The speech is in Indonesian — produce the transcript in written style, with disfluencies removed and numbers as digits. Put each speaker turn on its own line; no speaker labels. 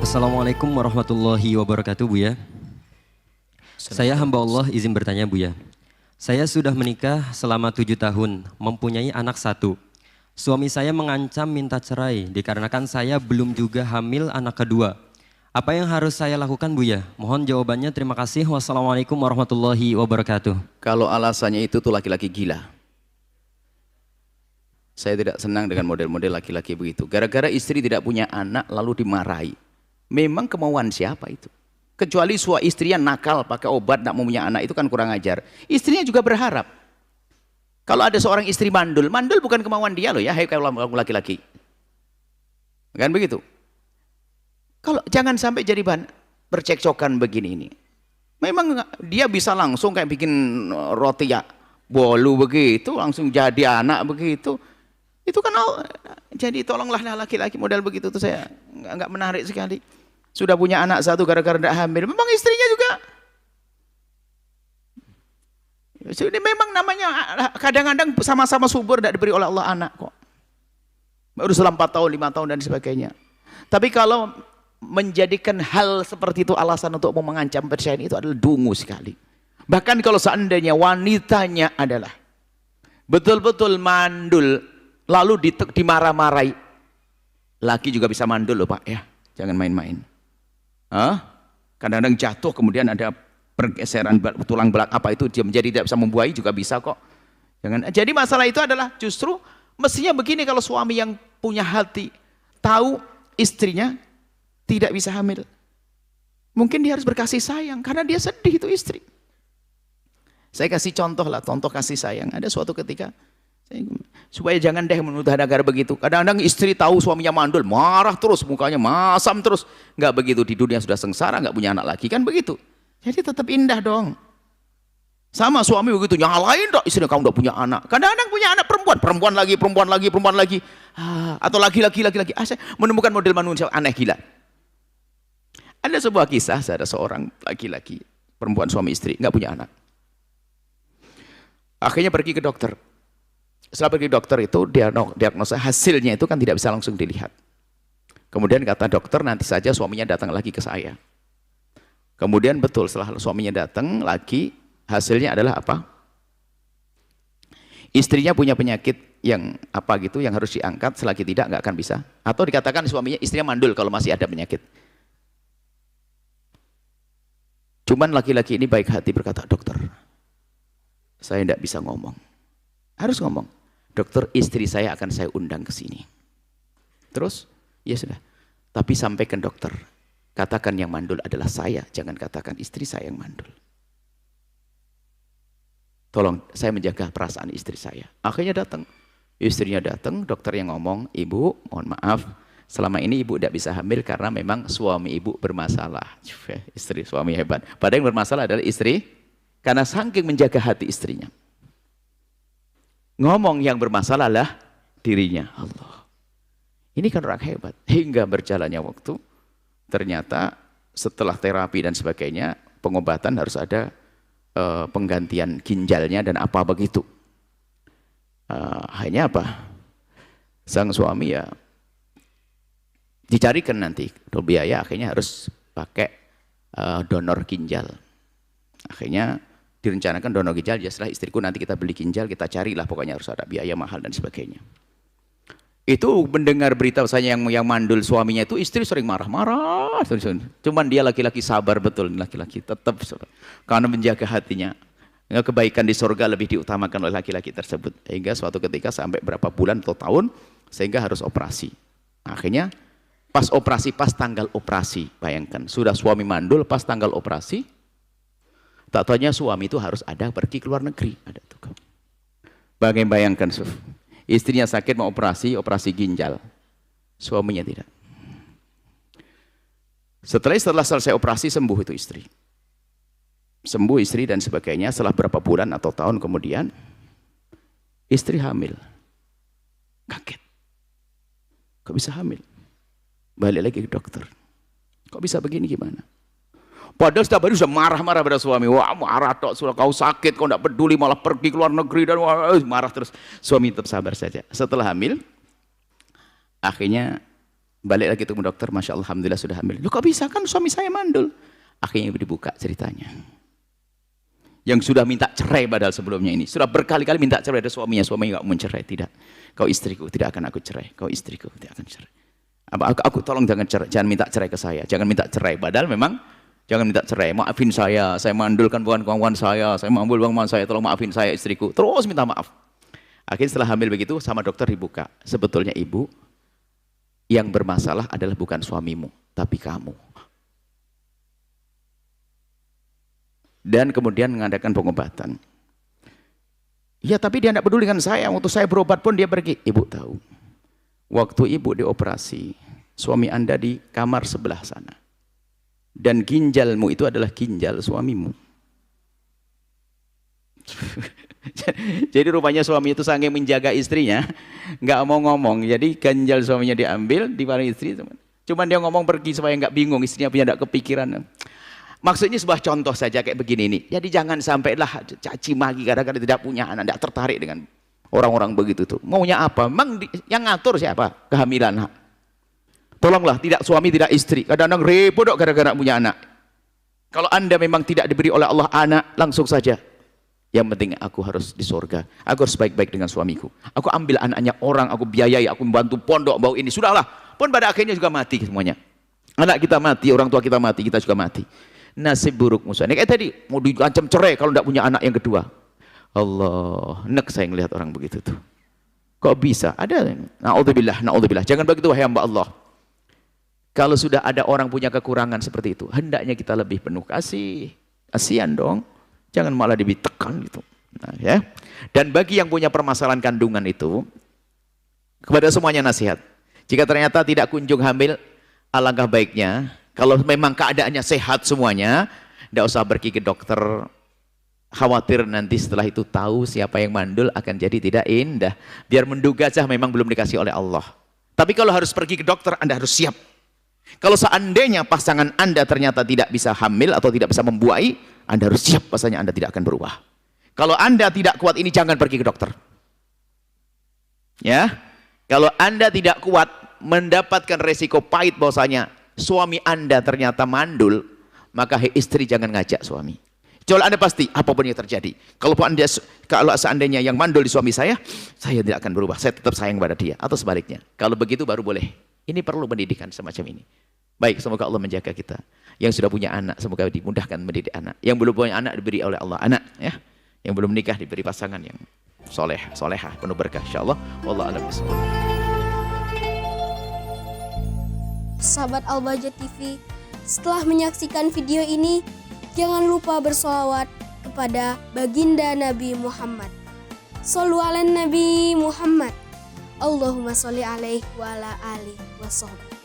Assalamualaikum warahmatullahi wabarakatuh, Buya. Saya hamba Allah izin bertanya, Buya. Saya sudah menikah selama 7 tahun, mempunyai anak 1. Suami saya mengancam minta cerai dikarenakan saya belum juga hamil anak kedua. Apa yang harus saya lakukan, Buya? Mohon jawabannya, terima kasih. Wassalamualaikum warahmatullahi wabarakatuh.
Kalau alasannya itu tuh laki-laki gila. Saya tidak senang dengan model-model laki-laki begitu. Gara-gara istri tidak punya anak lalu dimarahi. Memang kemauan siapa itu? Kecuali istrinya nakal pakai obat tidak mau punya anak, itu kan kurang ajar. Istrinya juga berharap. Kalau ada seorang istri mandul, mandul bukan kemauan dia loh ya, hai kalau laki-laki. Kan begitu. Kalau jangan sampai jadi bahan percekcokan begini ini. Memang dia bisa langsung kayak bikin roti ya bolu begitu, langsung jadi anak begitu. Itu kan jadi tolonglah laki-laki model begitu tuh saya nggak menarik sekali. Sudah punya anak 1 gara-gara tidak hamil. Memang istrinya juga. Jadi memang namanya kadang-kadang sama-sama subur tidak diberi oleh Allah anak kok. Baru selama 4 tahun, 5 tahun dan sebagainya. Tapi kalau menjadikan hal seperti itu alasan untuk mau mengancam perceraian itu adalah dungu sekali. Bahkan kalau seandainya wanitanya adalah betul-betul mandul lalu dimarah-marahi, laki juga bisa mandul loh Pak ya, jangan main-main. Kadang-kadang jatuh kemudian ada pergeseran tulang belakang apa itu dia menjadi tidak bisa membuahi juga bisa kok. Jangan. Jadi masalah itu adalah justru mestinya begini, kalau suami yang punya hati tahu istrinya tidak bisa hamil, mungkin dia harus berkasih sayang karena dia sedih itu istri. Saya kasih contoh lah, contoh kasih sayang. Ada suatu ketika supaya jangan deh menuduh negara begitu. Kadang-kadang istri tahu suaminya mandul, marah terus, mukanya masam terus. Nggak begitu, di dunia sudah sengsara, nggak punya anak lagi, kan begitu. Jadi tetap indah dong. Sama suami begitu, nyalain dong istri, kamu udah punya anak. Kadang-kadang punya anak perempuan, perempuan lagi. Atau laki-laki. Saya menemukan model manusia aneh gila. Ada sebuah kisah, ada seorang laki-laki, perempuan suami istri, nggak punya anak. Akhirnya pergi ke dokter. Setelah pergi ke dokter itu diagnosa hasilnya itu kan tidak bisa langsung dilihat. Kemudian kata dokter nanti saja suaminya datang lagi ke saya. Kemudian betul setelah suaminya datang lagi hasilnya adalah apa? Istrinya punya penyakit yang apa gitu yang harus diangkat, selagi tidak nggak akan bisa. Atau dikatakan istrinya mandul kalau masih ada penyakit. Cuman laki-laki ini baik hati berkata, dokter, saya tidak bisa ngomong. Harus ngomong. Dokter, istri saya akan saya undang ke sini. Terus, ya sudah. Tapi sampaikan dokter, katakan yang mandul adalah saya, jangan katakan istri saya yang mandul. Tolong, saya menjaga perasaan istri saya. Akhirnya datang. Istrinya datang, dokter yang ngomong, ibu, mohon maaf, selama ini ibu tidak bisa hamil karena memang suami ibu bermasalah. Istri, suami hebat. Padahal yang bermasalah adalah istri, karena saking menjaga hati istrinya. Ngomong yang bermasalah lah dirinya. Allah. Ini kan orang hebat. Hingga berjalannya waktu, ternyata setelah terapi dan sebagainya, pengobatan harus ada penggantian ginjalnya dan apa begitu. Hanya apa? Sang suami ya dicarikan nanti biaya, akhirnya harus pakai donor ginjal. Akhirnya direncanakan donor ginjal, ya setelah istriku nanti kita beli ginjal, kita carilah, pokoknya harus ada biaya mahal dan sebagainya. Itu mendengar berita saya yang mandul suaminya itu, istri sering marah-marah. Cuman dia laki-laki sabar betul, laki-laki tetap karena menjaga hatinya. Kebaikan di surga lebih diutamakan oleh laki-laki tersebut. Hingga suatu ketika sampai berapa bulan atau tahun, sehingga harus operasi. Akhirnya pas operasi, pas tanggal operasi, bayangkan sudah suami mandul, pas tanggal operasi, tak taunya suami itu harus ada pergi ke luar negeri. Ada tuh. Bagaimana bayangkan, istrinya sakit mau operasi ginjal, suaminya tidak. Setelah selesai operasi sembuh itu istri, sembuh istri dan sebagainya. Setelah berapa bulan atau tahun kemudian, istri hamil, kaget, kok bisa hamil? Balik lagi ke dokter, kok bisa begini gimana? Padahal setiap hari sudah marah-marah pada suami. Wah, marah tok, sudah kau sakit, kau tidak peduli, malah pergi ke luar negeri dan marah terus. Suami tetap sabar saja. Setelah hamil, akhirnya Balik lagi ketemu dokter, Masya Allah, Alhamdulillah sudah hamil. Loh kok bisa, kan suami saya mandul. Akhirnya dibuka ceritanya. Yang sudah minta cerai padahal sebelumnya ini. Sudah berkali-kali minta cerai dari suaminya nggak mau cerai. Tidak. Kau istriku, tidak akan aku cerai. Kau istriku, tidak akan cerai. Aku tolong jangan cerai, jangan minta cerai ke saya. Jangan minta cerai. Padahal memang jangan minta cerai. Maafin saya mandulkan bukan kawan saya mambil uang saya, tolong maafin saya istriku. Terus minta maaf. Akhirnya setelah hamil begitu sama dokter dibuka. Sebetulnya ibu, yang bermasalah adalah bukan suamimu, tapi kamu. Dan kemudian mengadakan pengobatan. Ya tapi dia tidak peduli dengan saya, waktu saya berobat pun dia pergi. Ibu tahu, waktu ibu dioperasi, suami Anda di kamar sebelah sana. Dan ginjalmu itu adalah ginjal suamimu. Jadi rupanya suami itu saking menjaga istrinya, nggak mau ngomong. Jadi ginjal suaminya diambil, diparing istri. Cuman dia ngomong pergi supaya nggak bingung, istrinya punya nggak kepikiran. Maksudnya sebuah contoh saja kayak begini nih. Jadi jangan sampailah caci maki kadang-kadang tidak punya anak, tidak tertarik dengan orang-orang begitu tuh. Maunya apa? Memang yang ngatur siapa? Kehamilan. Tolonglah, tidak suami tidak istri. Kadang-kadang repot dok gara-gara punya anak. Kalau Anda memang tidak diberi oleh Allah anak, langsung saja. Yang penting aku harus di surga. Aku harus baik-baik dengan suamiku. Aku ambil anaknya orang, aku biayai, aku membantu pondok, bau ini. Sudahlah. Pun pada akhirnya juga mati semuanya. Anak kita mati, orang tua kita mati, kita juga mati. Nasib buruk musuh. Ini kayak tadi, mau diancam cerai kalau tidak punya anak yang kedua. Allah, nek saya ngelihat orang begitu tuh. Kok bisa? Ada. Na'udzubillah, na'udzubillah. Jangan begitu wahai hamba Allah. Kalau sudah ada orang punya kekurangan seperti itu, hendaknya kita lebih penuh kasih. Kasihan dong. Jangan malah ditekan gitu. Nah, ya. Dan bagi yang punya permasalahan kandungan itu, kepada semuanya nasihat. Jika ternyata tidak kunjung hamil, alangkah baiknya, kalau memang keadaannya sehat semuanya, tidak usah pergi ke dokter. Khawatir nanti setelah itu tahu siapa yang mandul akan jadi tidak indah. Biar menduga saja memang belum dikasih oleh Allah. Tapi kalau harus pergi ke dokter, Anda harus siap. Kalau seandainya pasangan Anda ternyata tidak bisa hamil atau tidak bisa membuahi, Anda harus siap bahasanya Anda tidak akan berubah. Kalau Anda tidak kuat ini, jangan pergi ke dokter. Ya, kalau Anda tidak kuat mendapatkan resiko pahit bahwasanya suami Anda ternyata mandul, maka istri jangan ngajak suami. Kalau Anda pasti apapun yang terjadi. Kalau seandainya yang mandul di suami saya tidak akan berubah. Saya tetap sayang pada dia. Atau sebaliknya. Kalau begitu baru boleh. Ini perlu pendidikan semacam ini. Baik, semoga Allah menjaga kita. Yang sudah punya anak, semoga dimudahkan mendidik anak. Yang belum punya anak, diberi oleh Allah anak. Ya. Yang belum menikah, diberi pasangan yang solehah, penuh berkah. InsyaAllah. Wallahu a'lam bishawab.
Sahabat Al-Bahjah TV, setelah menyaksikan video ini, jangan lupa bersolawat kepada baginda Nabi Muhammad. Shollu ala Nabi Muhammad. Allahumma sholli alaihi wa ala alihi wa sahbihi.